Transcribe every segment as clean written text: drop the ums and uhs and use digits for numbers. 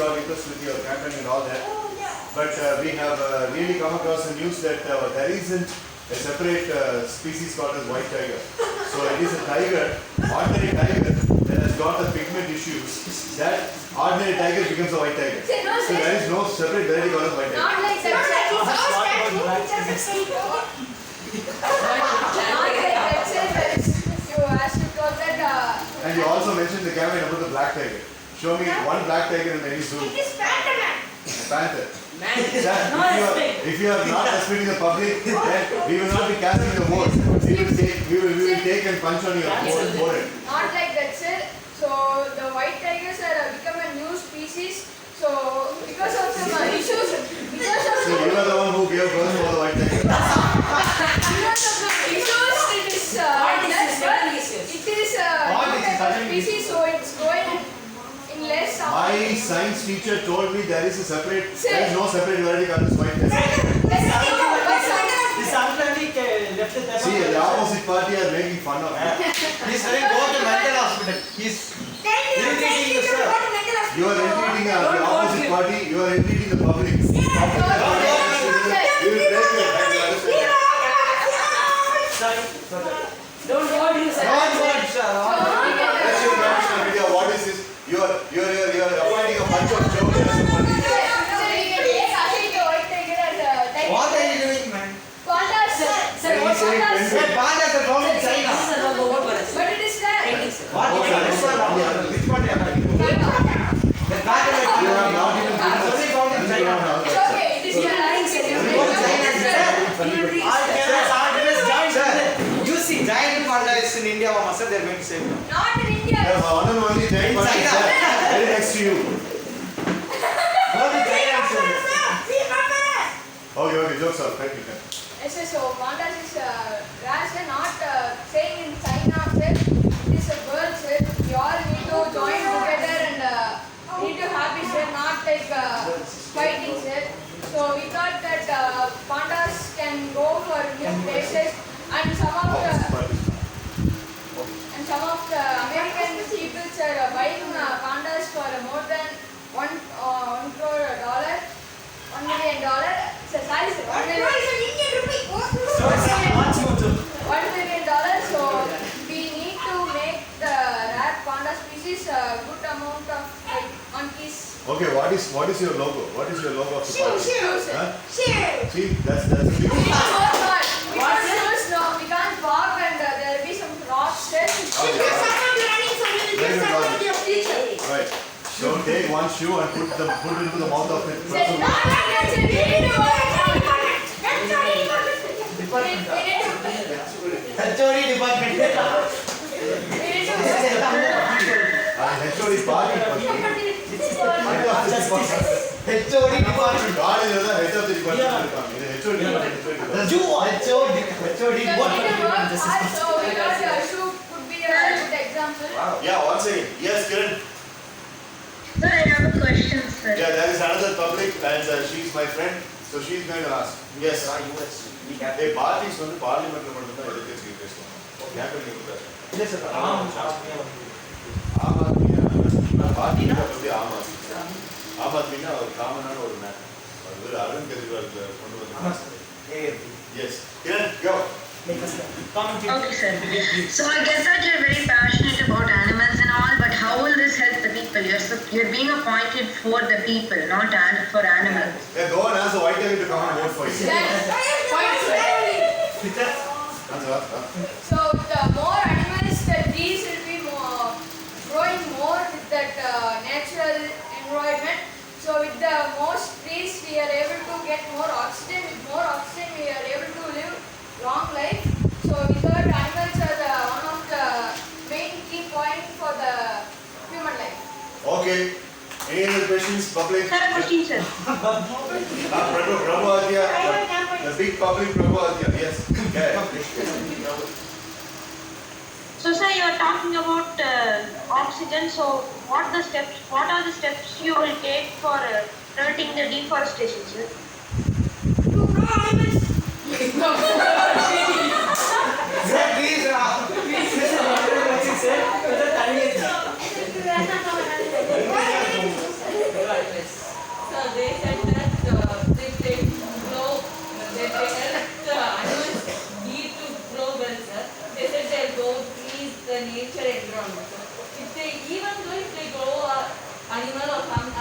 got interested with your campaign and all that. But we have really come across the news that there isn't a separate species called as white tiger. So it is a tiger, ordinary tiger, that has got the pigment issues. That ordinary tiger becomes a white tiger. So there is no separate variety called as white tiger. Not like that. And you also mentioned the campaign about the black tiger. Show me one black tiger in any zoo. It is panther. Panther. If you are not respecting the public, then we will not be casting the vote. We will take and punch on your forehead. Not like that, sir. So the white tigers are become a new species. So because of some issues, So you are the one who gave birth for the white tiger. because of the issues, it is species. So it's going in less. My science teacher told me there is no separate variety called as white tiger. This uncle left it. See, the opposite party are making fun of me. He's going to go to mental hospital. He's irritating you, sir. You are irritating the opposite party. You are irritating the public. We will break your head. You understand? Don't hold you, sir. Let's show national media. What is this? You are appointing a bunch of jokers. What are you doing, man? Sir, what's saying that? penguin. Pandas are found in China. This is a robot for us. But it is there. What? Which one? The pattern You have not even is only found in China. It's okay. It is You see, giant panda is in India, Mama, they're going to save them. Not in India. Yeah, one and only giant panda is there, very next to you. Go to China, sir. Okay, jokes off. Thank you. Yes, sir, so pandas is rare, sir, not saying in China, sir. It is a bird, sir. We all need to join together and need to happy, sir, not like fighting, sir. So we thought that pandas can go for new places and some of the American people are buying pandas for more than $1 crore. $1 million. So, sorry, sir. $1 million. $1 million. So we need to make the rare panda species a good amount of like monkeys. Okay, what is your logo? What is your logo of the party? Shoes. Huh? Shoes. See, that's a big We need to work hard. We can't shoes, no. We can't walk and there will be some rocks. Very good logic. Right. So take one shoe and put it into the mouth of the Sir, not like that, sir. We need to work hard. HOD department. We need to HOD party. HOD department. God is the head of the department. HOD department. HOD work hard. So because your shoe could be a good example. Yeah, one second. Yes, Kiran. Sir, I have a question, sir. Yeah, there is another public and she's my friend, so she's going to ask. Yes. A party is வந்து பார்லிமெண்ட்ல மட்டும் தான் எதிர்க்கட்சி பேசுவாங்க. கேட்கறீங்க கூட. இல்ல sir ஆம் ஆத்மினா பார்ட்டினா வந்து ஆம் ஆத்மினா ஒரு காமனான ஒரு மேன். அது அருண் கெஜ்ரிவால் கொண்டு வந்தாங்க. Yes. Kiran, go. Okay, sir. So I guess that you're very passionate about animals and all, but how will this help the people? You're being appointed for the people, not for animals. Yeah, go and ask the white tiger to come and vote for you. So the more animals, the trees will be growing more with that natural environment. So with the most trees, we are able to get more oxygen. With more oxygen, we are able to live long life. So we thought animals are one of the main key points for the human life. Okay. Any other questions, public? Sir, a question, sir. Prabhu Adya, the big public Prabhu Adya, yes. Yeah. So, sir, you're talking about oxygen. So, what are the steps you will take for preventing the deforestation, sir? To grow animals. Please,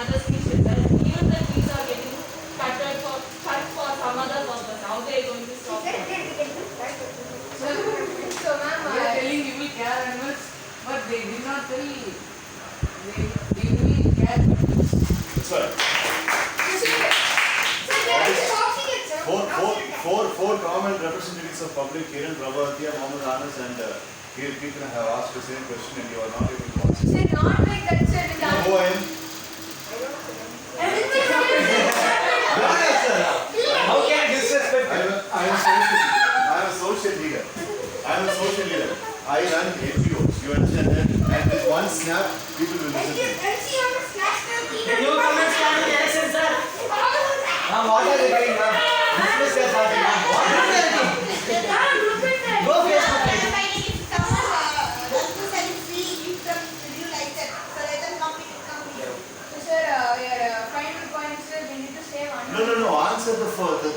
another speech is that even the trees are getting cut for some other purpose. How they are going to stop that? So ma'am, They are telling we will care animals, but they did not tell we will care people. That's right. Four common representatives of public, Kiran, Prabhatia, Mohammed Anas and Kirtan have asked the same question and you are not able to answer. sir, not like that, sir. You know who I am? How can you disrespect him? I am a social leader. I run NGOs. You understand that? And with one snap, people will listen to me. You come and stand in the election, sir. Ma'am, what are they doing, ma'am? Dismiss their party, ma'am. What are they doing? Go Facebook page. Sir, your final point, sir, we need to save on. No. Answer the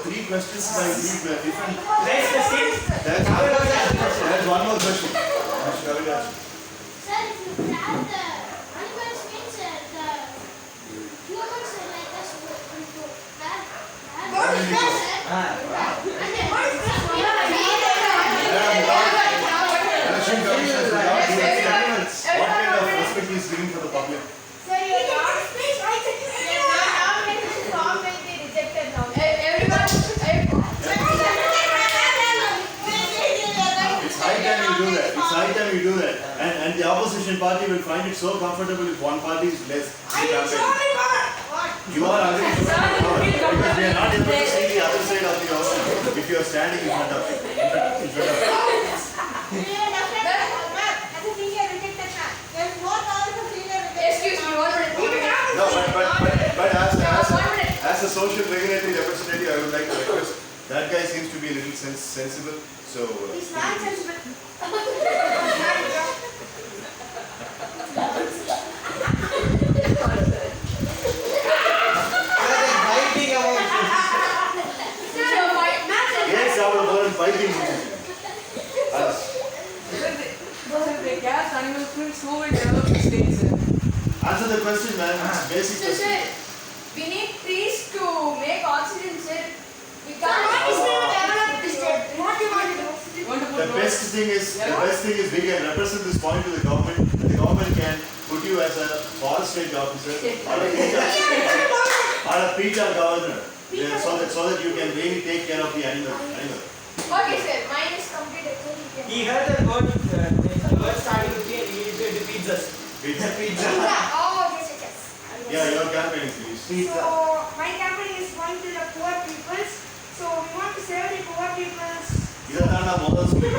three questions by three different. Next question. That's one more question. Kavita. Sir, if you grab the animals means the humans are like us what is that, sir? And then what is that? Election Commission is without the animals. What kind of respect he is giving for the public? Sir, your form will be rejected now. Everyone, It's high time you do that. And the opposition party will find it so comfortable if one party is less in the campaign. You are agreeing to power because we are not able to see the other side of the ocean if you are standing in front of it. excuse me, 1 minute. No, but as a social regulatory representative, I would like to request, that guy seems to be a little sensible, so. Fighting about Yes, I will go and fighting. If they catch animals means who will develop the state, sir? Answer the question, man. It's basic So, question. sir, we need trees to make oxygen, sir. We can't. You want to put The roads? best thing is we can represent this point to the government. And the government can put you as a forest range officer or a PETA governor, so that you can really take care of the animal. Okay, sir, mine is completed. So you can. He heard the word starting with P and he did the pizzas. Pizza. Oh, yes. Yeah, your campaign, please. Pizza. So my campaign is going to the poor peoples. So we want to save the poor peoples. Idatana model school. You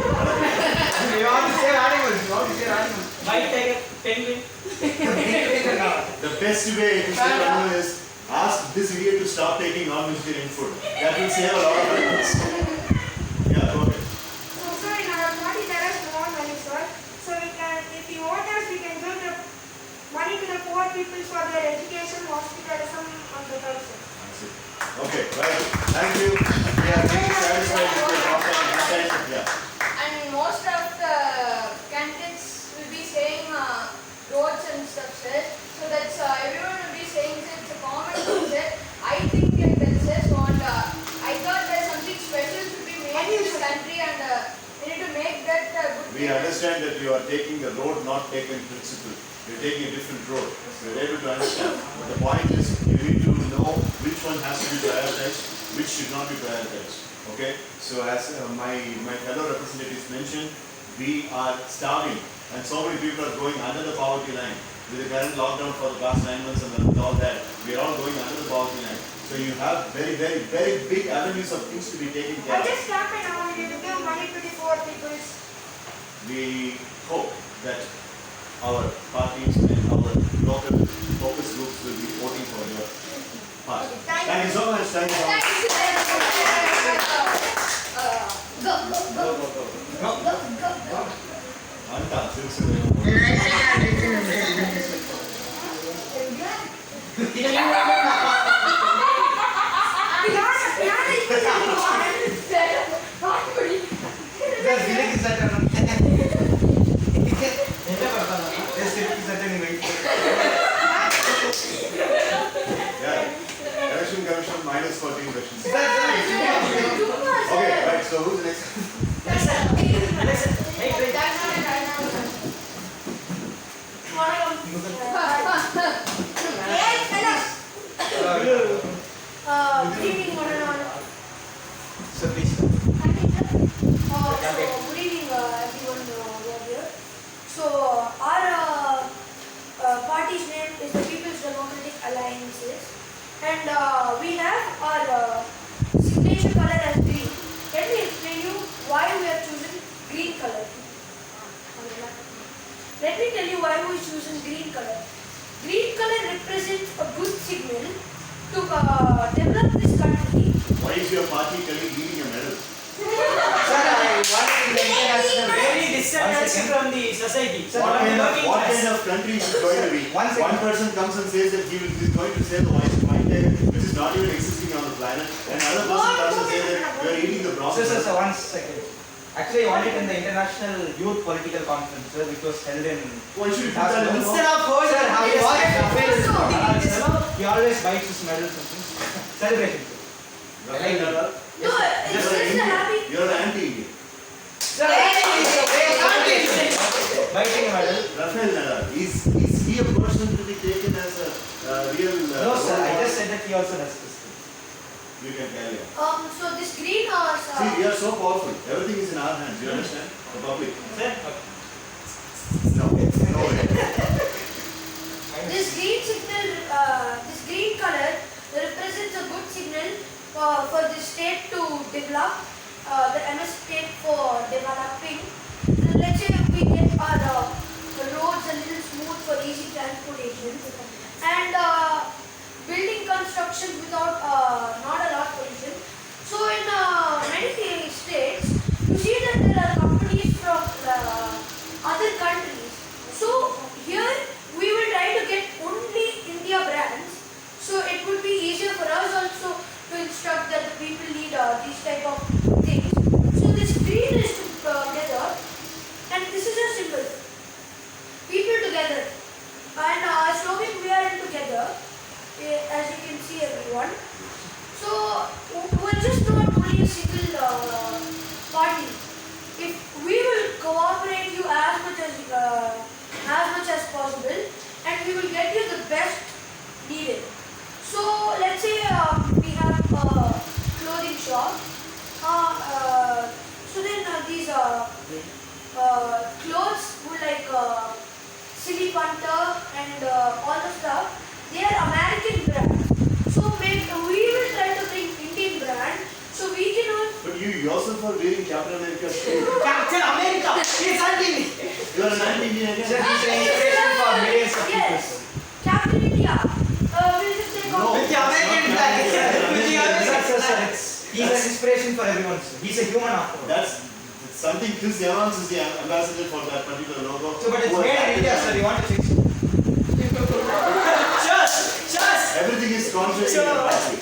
want to save animals. White tiger, penguin. The best way to save animal is ask this idiot to stop taking non-vegetarian food. That will save a lot of animals. Yeah, go ahead. So sir, in our party there is more money, sir. So we can, if you vote us, we can give the money to the poor people for their education, hospitalism, and the culture. That's it. Okay, right. Thank you. We are really satisfied with your talk and yeah. And most of the candidates will be saying roads and stuff, sir. So that's everyone will be saying that it's a common thing, sir. I think like that, sir. So I thought there's something special to be made in this country, and we need to make that good. We understand that you are taking the road not taken principle. You're taking a different road. We're able to understand. But the point is, you need to know which one has to be prioritized, which should not be prioritized. Okay? So as my fellow representatives mentioned, we are starving and so many people are going under the poverty line. With the current lockdown for the past 9 months and with all that, we are all going under the poverty line. So you have very big avenues of things to be taken care I of. just campaign now, we will give money to the poor peoples. We hope that our parties and our local focus groups will be voting for your party. Thank you so much. Thank you so much. Go. Anta, seriously. Nice to have written in this. Just village is at an என்ன பண்றாங்க? Just village is at an wait. just for taking questions. Sir, Okay, right. So who's next? Hey, wait. Hey, fellas. Good evening, one and all. Sir, please. So, good evening, everyone over here. So, our party's name is the People's Democratic Alliances, and we have our signature color as green. Let me explain you why we have chosen green color. Let me tell you why we chosen green color. Green color represents a good signal to develop this country. Why is your party telling giving a medal? Sir, I wanted the international. Very distant from the society. Sir, What kind working of country is it going to be? One second. One person comes and says that he is going to sell the white tiger, which is not even existing on the planet, and another person comes and says that we are eating the bronze. Sir, 1 second. Actually, I wanted in the International Youth Political Conference, sir, which was held in. Why should you put that in the Instead of holding, sir, how you watch? He always bites his medals and things. Celebration. Rafael Nadal? No, it's just a happy. You're an anti-Indian. Sir, biting a medal. Rafael Nadal, is he a person to be taken as a real? No, sir, I just said that he also does this. You can carry on. So this green See, we are so powerful. Everything is in our hands. You understand? The public. No, no way. this green signal, this green color represents a good signal for the state to develop. The MS state for developing. Let's say we get our roads a little smooth for easy transportation and building construction without not a lot pollution. So in many states, you see that there are companies from other countries. So here we will try to get only India brands. So it would be easier for us also to instruct that the people need these type of things. So this green is together, and this is a symbol. People together, and as long as we are together, as you can see everyone. So we're just not only a single party. If we will cooperate you as much as possible, and we will get you the best needed. So let's say we have a clothing shop. So then these clothes would like Silly Panther and all the stuff. They are American brands. So we will try to bring Indian brand. So we can also. But you yourself are wearing Captain America's suit. Captain America! He's hunting me! You are an anti-Indian Sir, again. he's an inspiration for millions of people. Yes. Captain India. We'll just take No. off. With the American It's not flag. Captain With the America. American flag. He's an inspiration for everyone, sir. He's a human after all. That's something. Chris Evans is the ambassador for that particular logo. So, but it's Who has made in India, acted sir. You want to fix it? Everything is contrary in your party.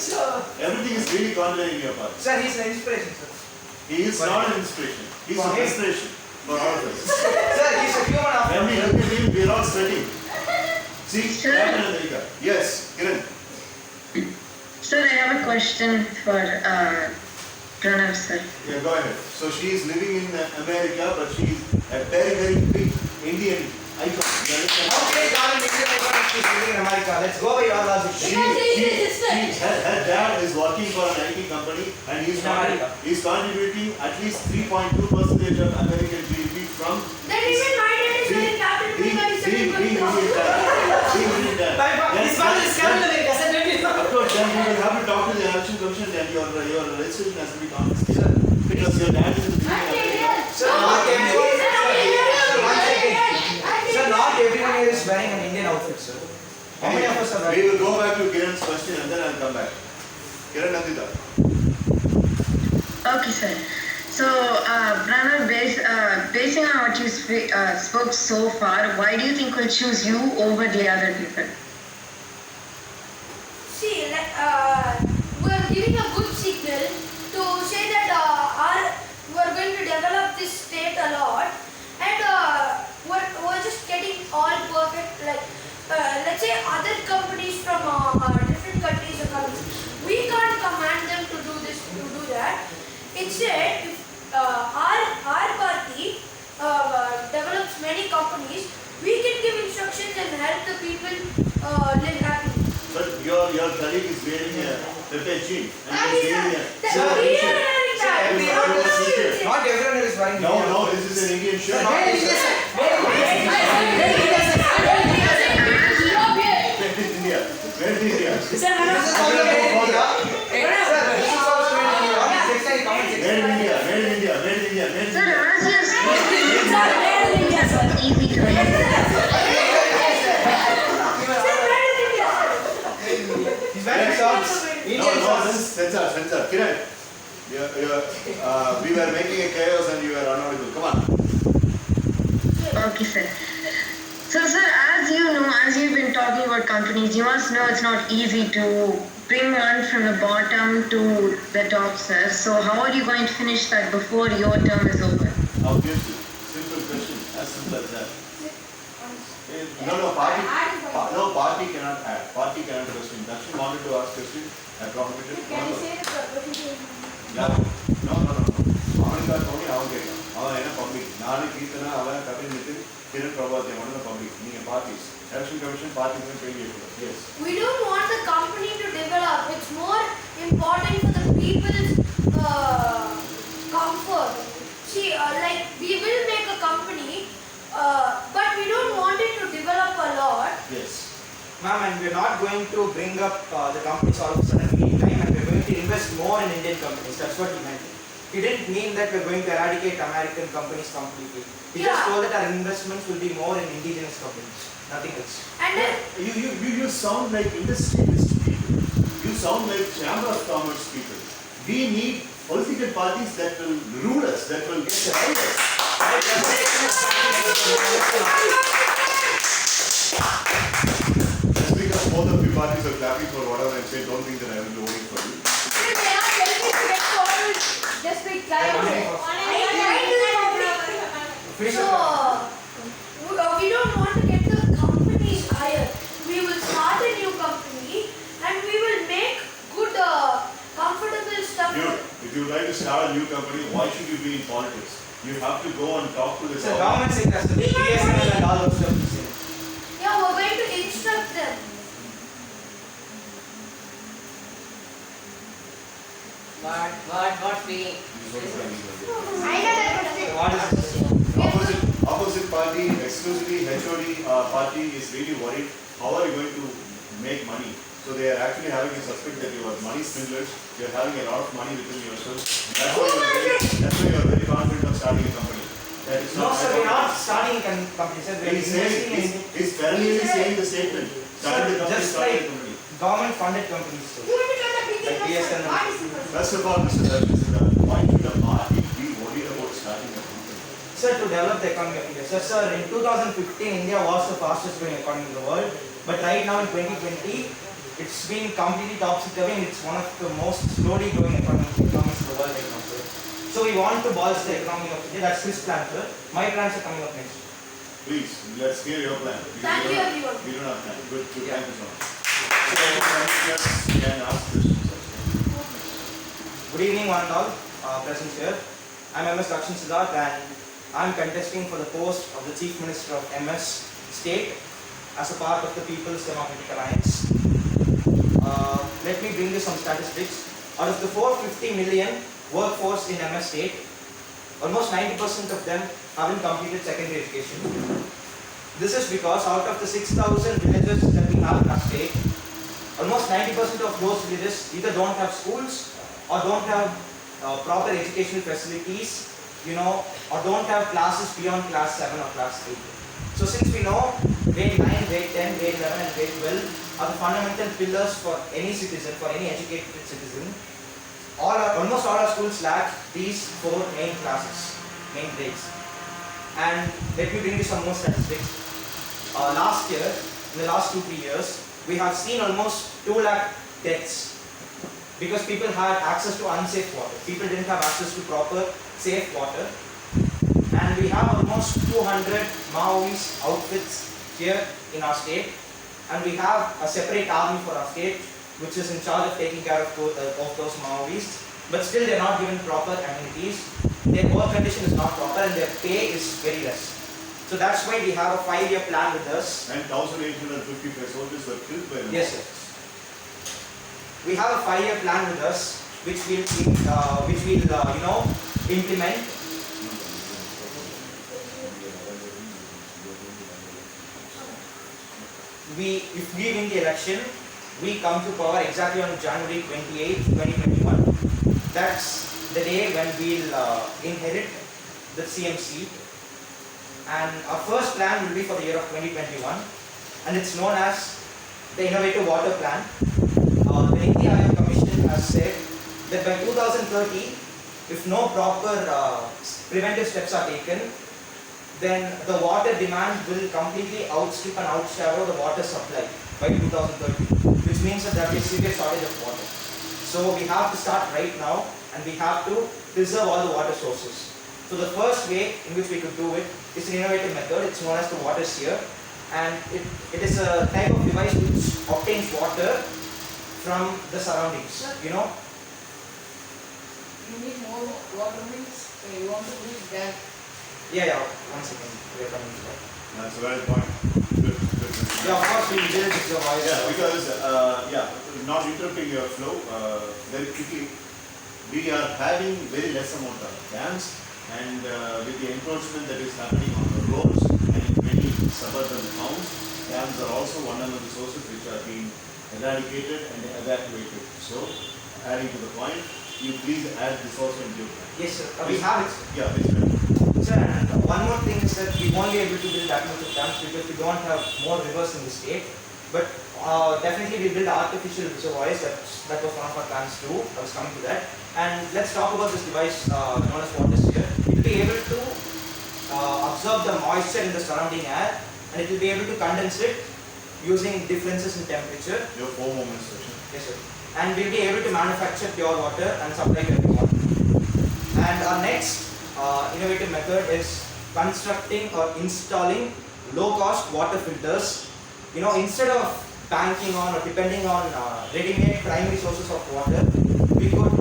Everything is really contrary in your party. Sir, he's an inspiration, sir. He is not an inspiration. He is For an him. inspiration for all of us. Sir, he's a human after When we all. look at him, we are all sweating. See, Sure. Captain America. Yes, Kiran. Sir, I have a question for Pranav, sir. Yeah, go ahead. So she is living in America, but she is a very, very big Indian icon. You understand? How can you call him Indian icon if he's living in America? Let's go by your logic. Her dad is working for an IT company and he's contributing at least 3.2% of American GDP from Then even my dad is wearing Captain being America. Indian dad. Being Indian dad. This one is Captain America, sir. Don't you know? Of course, then you will have to talk to the election commission and your registration has to be confiscated. Because your dad is living in America. Sir, not everyone. Sir, not everyone here is wearing an Indian outfit, sir. How many of us are We wearing? will go back to Kiran's question and then I'll come back. Kiran Nandita. Okay, sir. So, Pranav, basing on what you spoke so far, why do you think we'll choose you over the other people? See, we are giving a good signal to say that we are going to develop this state a lot, and we're just getting all perfect. Like let's say other companies from different countries are coming. We can't command your colleague is wearing a pepper jean and he is wearing a Sir, t-shirt. Not everyone is wearing No, no, this is an Indian shirt. Sir, where is India, sir? Where is India? Where is India? Where is India? This is also made in India. Sir, this is also made in India. Comment section, comment section. Where is India? Where is India? Where is India? Where is Sir, India? as you speak, easy to He's wearing shorts. Indian No, shorts. censor. Kiran, we were making a chaos and you were unaudible. Come on. Okay, sir. So, sir, as you know, as you've been talking about companies, you must know it's not easy to bring one from the bottom to the top, sir. So, how are you going to finish that before your term is over? Obviously, simple question, as simple as that. No, party cannot add. Party cannot question. Dakshin wanted to ask question. I prohibited. Yeah. No. Amanika told me how to get it. How I am public. Nani Kirtana, Avan, Kapil Nitin, Kiran Prabhat, they want the public. Meaning parties. Election Commission parties and failure. Yes. We don't want the company to develop. It's more important for the people's comfort. See, like we will make a company, but we don't want it to develop a lot. Yes. Ma'am, and we're not going to bring up the companies all of a sudden. We need time and we're going to invest more in Indian companies. That's what he meant. He didn't mean that we're going to eradicate American companies completely. He just Yeah. told that our investments will be more in indigenous companies. Nothing else. And then, You sound like industrialist people. You sound like Chamber of Commerce people. We need political parties that will rule us, that will guide us. Just because both of you parties are clapping for whatever I'm saying, don't think that I will be voting for you. They are telling me to get forward just by trying. Finish so, up. we don't want to get the companies higher. We will start a new company and we will make good, comfortable stuff. Dude, if you would like to start a new company, why should you be in politics? You have to go and talk to the So government sector, BSNL and all those stuff. Yeah, we're going to instruct them. What we What is this? Opposite party, exclusively HOD party is really worried. How are you going to make money? So they are actually having a suspect that you are money swindlers. You are having a lot of money within yourself. That's why you are very confident of starting a company. That is No, not sir, my we're not company. starting a company, sir. We're He's investing in saying, he's parallelly saying the statement. Started the company, just started like the company. government funded companies, sir. Like BSNL. First of all, Mr. Darshan Siddharth, why should a party be worried about starting a company? Sir, to develop the economy of India. Sir, in 2015, India was the fastest growing economy in the world. But right now in 2020, it's been completely topsy-turvy and it's one of the most slowly growing economies in the world right now, sir. So we want to bolster the economy of India. That's his plan, sir. My plans are coming up next. Please, let's hear your plan. Thank you, everyone. We don't have time. Good, Yeah. thank you so much. So, you can ask questions. Good evening, one and all present here. I'm MS Dakshin Siddharth and I'm contesting for the post of the Chief Minister of MS State as a part of the People's Democratic Alliance. Let me bring you some statistics. Out of the 450 million workforce in MS State, almost 90% of them haven't completed secondary education. This is because out of the 6,000 villages that we have in our state, almost 90% of those villages either don't have schools or don't have proper educational facilities, or don't have classes beyond class 7 or class 8. So since we know grade 9, grade 10, grade 11 and grade 12 are the fundamental pillars for any citizen, for any educated citizen, almost all our schools lack these 4 main classes, main grades. And let me bring you some more statistics. Last year, in the last 2-3 years, we have seen almost 2 lakh deaths because people had access to unsafe water. People didn't have access to proper safe water. And we have almost 200 Maoist outfits here in our state. And we have a separate army for our state, which is in charge of taking care of those Maoists. But still they are not given proper amenities. Their work condition is not proper and their pay is very less. So that's why we have a 5-year plan with us. And 1,855 soldiers were killed by the Yes, sir. we have a 5-year plan with us, which we'll implement. If we win the election, we come to power exactly on January 28, 2021. That's the day when we'll inherit the CM seat. And our first plan will be for the year of 2021, and it's known as the Innovative Water Plan. The Niti Aayog Commission has said that by 2030, if no proper preventive steps are taken, then the water demand will completely outstrip and outshadow the water supply by 2030, which means that there will be a severe shortage of water. So we have to start right now, and we have to preserve all the water sources. So the first way in which we could do it is an innovative method. It's known as the water seer, and it is a type of device which obtains water from the surroundings. You need more water means you want to use that. Yeah, 1 second. We are coming to that. That's a valid point. Good. Yeah, of course we will with your voice. Yeah, because not interrupting your flow, very quickly, we are having very less amount of dams, and with the encroachment that is happening on the roads and in many suburban towns, dams are also one of the sources which are being eradicated and evacuated. So, adding to the point, you please add this also into your plan. Yes, sir. We have it. Yeah, please. Ma'am. Sir, and one more thing is that we won't be able to build that much of dams because we don't have more rivers in the state. But definitely we build artificial reservoirs. That was one of our plans too. I was coming to that. And let's talk about this device known as water seer. It will be able to absorb the moisture in the surrounding air, and it will be able to condense it using differences in temperature. Your 4 moments session. Yes, sir. And we'll be able to manufacture pure water and supply to everyone. And our next innovative method is constructing or installing low-cost water filters. Instead of banking on or depending on ready-made primary sources of water, we could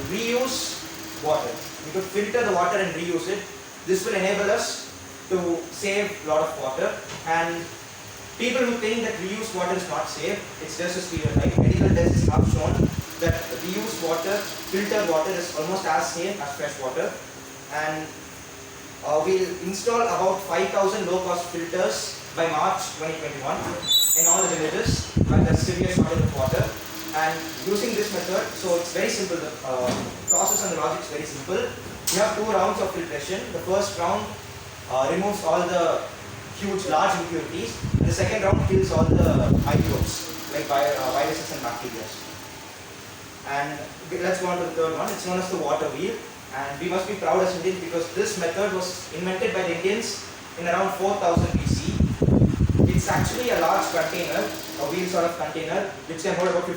reuse water. We could filter the water and reuse it. This will enable us to save a lot of water. And people who think that reused water is not safe, it's just a stereotype. Medical tests have shown that reused water, filtered water is almost as safe as fresh water. And we'll install about 5,000 low-cost filters by March 2021 in all the villages where there's severe shortage of water. And using this method, so it's very simple, the process and the logic is very simple. You have 2 rounds of filtration. The first round removes all the huge, large impurities, and the second round kills all the microbes like viruses and bacteria. And let's go on to the third one. It's known as the water wheel, and we must be proud as Indians because this method was invented by the Indians in around 4000 BC. It's actually a large container, a wheel sort of container, which can hold about 50